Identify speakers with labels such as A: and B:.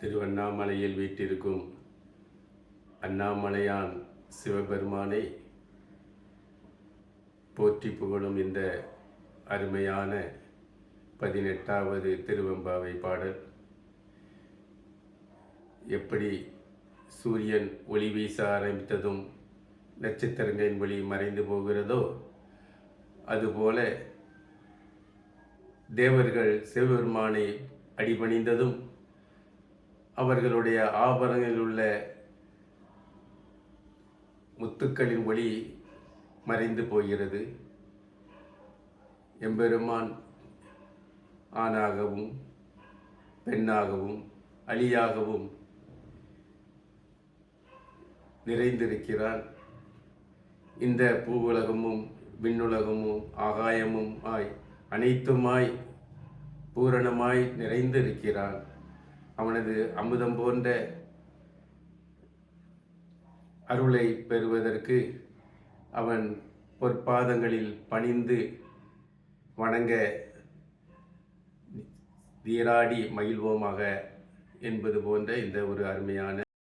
A: திருவண்ணாமலையில் வீற்றிருக்கும் அண்ணாமலையான் சிவபெருமானை போற்றி புகழும் இந்த அருமையான 18வது திருவெம்பாவை பாடல் எப்படி சூரியன் ஒளி வீச ஆரம்பித்ததும் நட்சத்திரங்களின் ஒளி மறைந்து போகிறதோ அதுபோல தேவர்கள் சிவபெருமானை அடிபணிந்ததும் அவர்களுடைய ஆபரணங்களில் உள்ள முத்துக்களின் ஒளி மறைந்து போகிறது. எம்பெருமான் ஆணாகவும் பெண்ணாகவும் அலியாகவும் நிறைந்திருக்கிறான். இந்த பூவுலகமும் விண்ணுலகமும் ஆகாயமும் அனைத்துமாய் பூரணமாய் நிறைந்திருக்கிறான். அவனது அமுதம் போன்ற அருளை பெறுவதற்கு அவன் பொற்பாதங்களில் பணிந்து வணங்க நீராடி மகிழ்வோமாக என்பது போன்ற இந்த ஒரு அருமையான